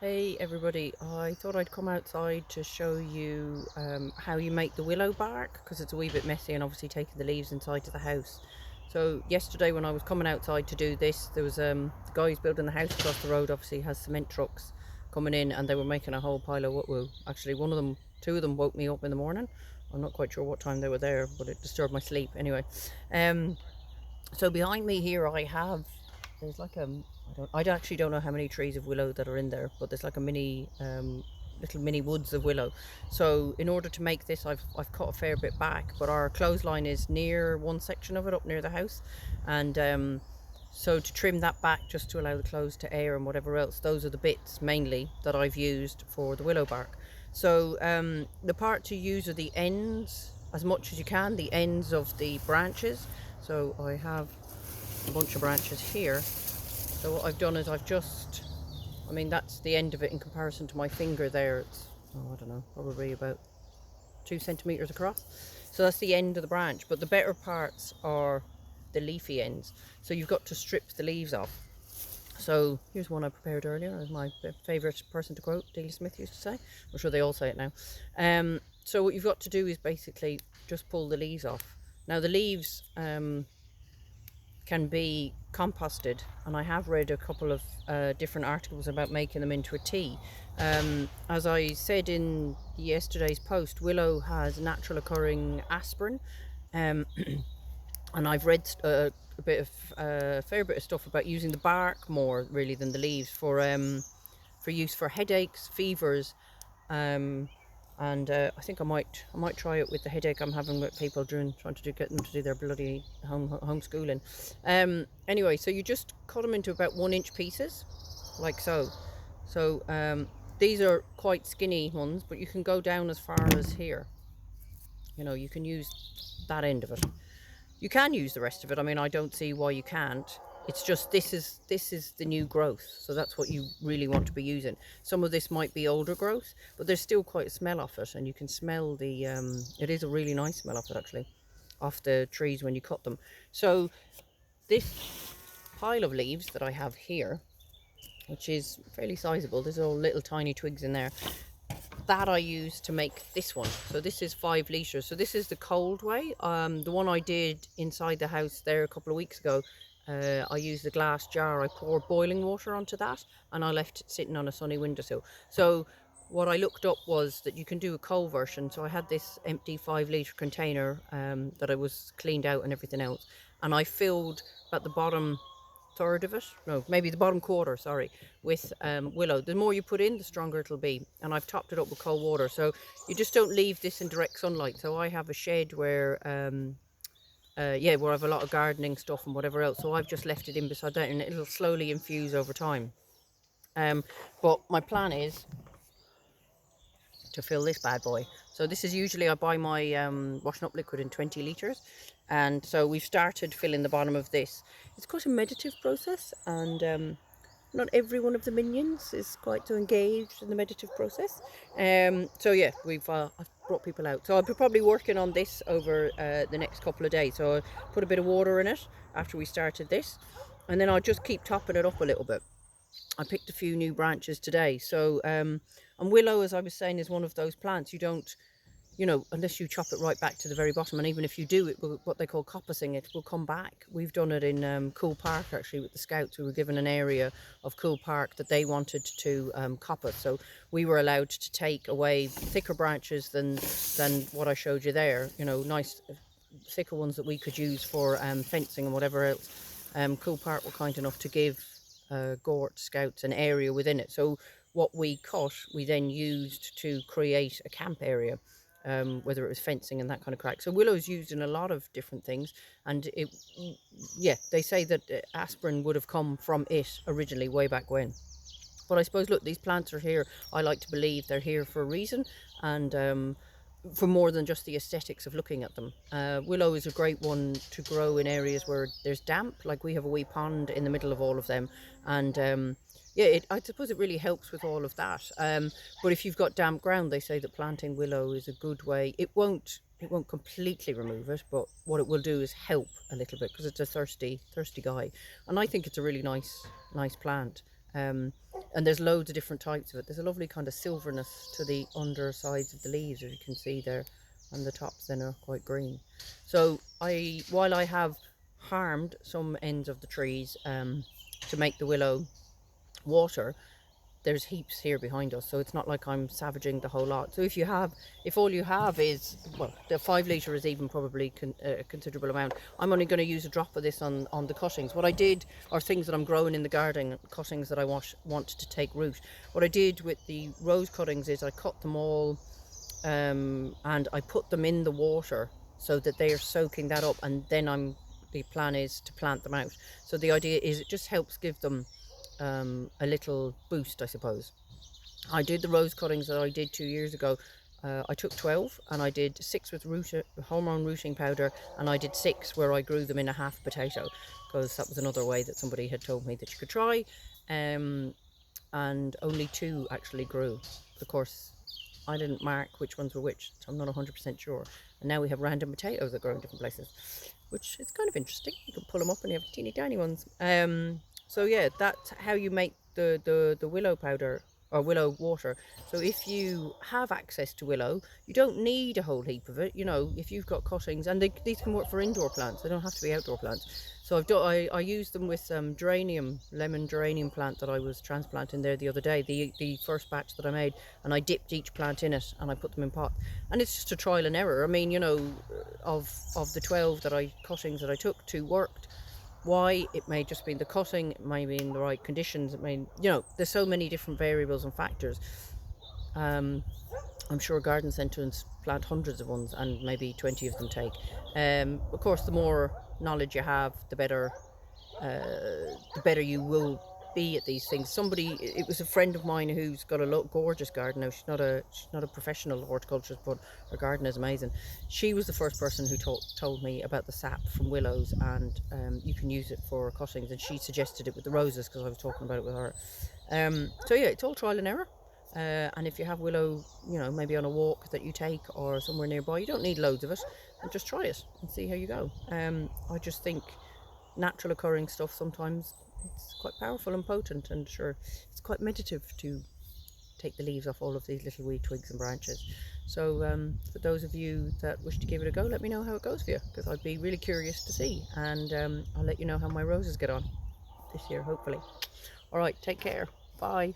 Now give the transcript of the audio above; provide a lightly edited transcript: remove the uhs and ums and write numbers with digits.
Hey everybody, I thought I'd come outside to show you how you make the willow bark, because it's a wee bit messy and obviously taking the leaves inside to the house. So yesterday when I was coming outside to do this, there was the guys building the house across the road obviously has cement trucks coming in, and they were making a whole pile of woo. Actually two of them woke me up in the morning. I'm not quite sure what time they were there, but it disturbed my sleep anyway. um, so behind me here I have, there's like I actually don't know how many trees of willow that are in there, but there's like a mini little mini woods of willow. So in order to make this, I've cut a fair bit back, but our clothesline is near one section of it up near the house, and so to trim that back just to allow the clothes to air and whatever else, those are the bits mainly that I've used for the willow bark. So the part to use are the ends, as much as you can, the ends of the branches. So I have a bunch of branches here. So what I've done is I mean, that's the end of it in comparison to my finger there. It's, oh, I don't know, probably about 2 centimeters across. So that's the end of the branch, but the better parts are the leafy ends. So you've got to strip the leaves off. So here's one I prepared earlier, as my favourite person to quote, Delia Smith used to say. I'm sure they all say it now. So what you've got to do is basically just pull the leaves off. Now the leaves can be composted, and I have read a couple of different articles about making them into a tea. As I said in yesterday's post, willow has natural occurring aspirin, um, and I've read a fair bit of stuff about using the bark more really than the leaves for use for headaches, fevers, and I think I might try it with the headache I'm having with people trying to get them to do their bloody homeschooling. Anyway, so you just cut them into about 1 inch pieces, like so. So these are quite skinny ones, but you can go down as far as here. You know, you can use that end of it. You can use the rest of it. I mean, I don't see why you can't. It's just this is the new growth, so that's what you really want to be using. Some of this might be older growth, but there's still quite a smell off it, and you can smell the it is a really nice smell off it actually, off the trees when you cut them. So this pile of leaves that I have here, which is fairly sizable, there's all little tiny twigs in there, that I use to make this one. So this is 5 litres. So this is the cold way. The one I did inside the house there a couple of weeks ago, I used the glass jar. I poured boiling water onto that, and I left it sitting on a sunny windowsill. So what I looked up was that you can do a cold version. So I had this empty 5 litre container that I was cleaned out and everything else, and I filled at the bottom third of it, no, maybe the bottom quarter, sorry, with willow. The more you put in, the stronger it'll be, and I've topped it up with cold water. So you just don't leave this in direct sunlight. So I have a shed where yeah, where I have a lot of gardening stuff and whatever else, so I've just left it in beside that, and it'll slowly infuse over time. But my plan is to fill this bad boy. So this is usually, I buy my washing up liquid in 20 litres, and so we've started filling the bottom of this. It's quite a meditative process, and not every one of the minions is quite so engaged in the meditative process. So yeah, I've brought people out, so I'll be probably working on this over the next couple of days. So I put a bit of water in it after we started this, and then I'll just keep topping it up a little bit. I picked a few new branches today. So and willow, as I was saying, is one of those plants you don't, you know, unless you chop it right back to the very bottom, and even if you do, it will, what they call coppicing, it will come back. We've done it in Cool Park actually with the scouts. We were given an area of Cool Park that they wanted to coppice, so we were allowed to take away thicker branches than what I showed you there, you know, nice thicker ones that we could use for fencing and whatever else. Cool Park were kind enough to give Gort scouts an area within it, so what we cut we then used to create a camp area, whether it was fencing and that kind of crack. So willow is used in a lot of different things, and it, yeah, they say that aspirin would have come from it originally way back when. But I suppose, look, these plants are here, I like to believe they're here for a reason, and for more than just the aesthetics of looking at them. Willow is a great one to grow in areas where there's damp, like we have a wee pond in the middle of all of them, and yeah, I suppose it really helps with all of that. But if you've got damp ground, they say that planting willow is a good way. It won't completely remove it, but what it will do is help a little bit, because it's a thirsty guy, and I think it's a really nice plant. And there's loads of different types of it. There's a lovely kind of silverness to the undersides of the leaves, as you can see there, and the tops then are quite green. So while I have harmed some ends of the trees to make the willow water, there's heaps here behind us, so it's not like I'm savaging the whole lot. So if all you have is, well, the 5 litre is even probably a considerable amount. I'm only going to use a drop of this on the cuttings. What I did, or things that I'm growing in the garden, cuttings that I want to take root. What I did with the rose cuttings is I cut them all, and I put them in the water so that they are soaking that up, and then the plan is to plant them out. So the idea is it just helps give them a little boost, I suppose. I did the rose cuttings that I did 2 years ago. I took 12 and I did 6 with hormone rooting powder, and I did 6 where I grew them in a half potato, because that was another way that somebody had told me that you could try. And only 2 actually grew. Of course, I didn't mark which ones were which, so I'm not 100% sure. And now we have random potatoes that grow in different places, which is kind of interesting. You can pull them up and you have teeny tiny ones. So yeah, that's how you make the willow powder or willow water. So if you have access to willow, you don't need a whole heap of it. You know, if you've got cuttings, and these can work for indoor plants, they don't have to be outdoor plants. So I used them with some lemon geranium plant that I was transplanting there the other day, the first batch that I made, and I dipped each plant in it and I put them in pots. And it's just a trial and error. I mean, you know, of the 12 cuttings that I took, 2 worked. Why? It may just be the cutting, it may be in the right conditions, it may, you know, there's so many different variables and factors. I'm sure garden centres plant hundreds of ones and maybe 20 of them take. Of course, the more knowledge you have, the better you will be at these things. It was a friend of mine who's got a gorgeous garden. Now she's not a professional horticulturist, but her garden is amazing. She was the first person who told me about the sap from willows, and you can use it for cuttings, and she suggested it with the roses because I was talking about it with her. So yeah, it's all trial and error. And if you have willow, you know, maybe on a walk that you take or somewhere nearby, you don't need loads of it, and just try it and see how you go. I just think natural occurring stuff, sometimes it's quite powerful and potent, and sure, it's quite meditative to take the leaves off all of these little wee twigs and branches. So for those of you that wish to give it a go, let me know how it goes for you, because I'd be really curious to see, and I'll let you know how my roses get on this year, hopefully. All right, take care. Bye.